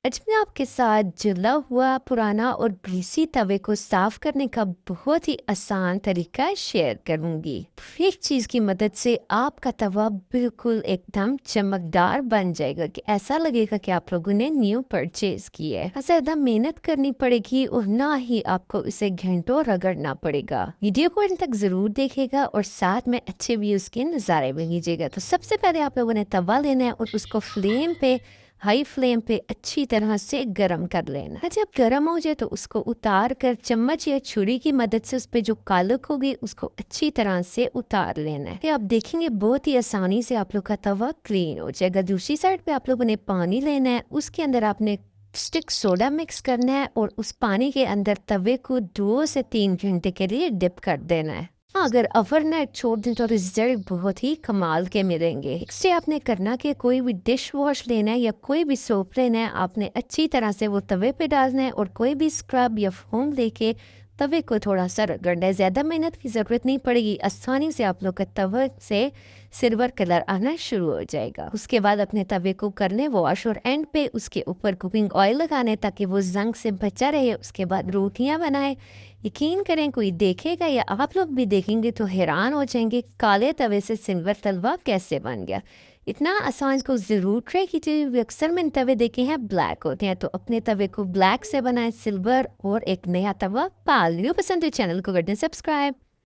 आज मैं आपके साथ जला हुआ पुराना और ग्रीसी तवे को साफ करने का बहुत ही आसान तरीका शेयर करूंगी। एक चीज की मदद से आपका तवा बिल्कुल एकदम चमकदार बन जाएगा कि ऐसा लगेगा कि आप लोगों ने न्यू परचेज की है। ज्यादा मेहनत करनी पड़ेगी और ना ही आपको इसे घंटों रगड़ना पड़ेगा। वीडियो को अंत तक जरूर देखेगा और साथ में अच्छे व्यूज के नजारे भी लीजिएगा। तो सबसे पहले आप लोगों ने तवा लेना है और उसको फ्लेम पे हाई फ्लेम पे अच्छी तरह से गरम कर लेना। जब गरम हो जाए तो उसको उतार कर चम्मच या छुरी की मदद से उस पर जो कालक होगी उसको अच्छी तरह से उतार लेना है। आप देखेंगे बहुत ही आसानी से आप लोग का तवा क्लीन हो जाएगा। दूसरी साइड पे आप लोगों ने पानी लेना है, उसके अंदर आपने स्टिक सोडा मिक्स करना है और उस पानी के अंदर तवे को 2 से 3 घंटे के लिए डिप कर देना है। अगर ओवरनाइट छोड़ दें तो रिजल्ट बहुत ही कमाल के मिलेंगे। इससे आपने करना कि कोई भी डिश वॉश लेना है या कोई भी सोप लेना है, आपने अच्छी तरह से वो तवे पे डालना है और कोई भी स्क्रब या फोम लेके तवे को थोड़ा सा रगड़ना है। ज़्यादा मेहनत की ज़रूरत नहीं पड़ेगी, आसानी से आप लोग का तवे से सिल्वर कलर आना शुरू हो जाएगा। उसके बाद अपने तवे को करने वॉश और एंड पे उसके ऊपर कुकिंग ऑयल लगाने ताकि वो जंग से बचा रहे। उसके बाद रोटियां बनाए। यकीन करें कोई देखेगा या आप लोग भी देखेंगे तो हैरान हो जाएंगे काले तवे से सिल्वर तलवा कैसे बन गया। इतना आसान को ज़रूर ट्राई कीजिए। अक्सर मैंने तवे देखे हैं ब्लैक होते हैं, तो अपने तवे को ब्लैक से बनाए सिल्वर और एक नया तवा पाल। वीडियो पसंद है चैनल को कर दें सब्सक्राइब।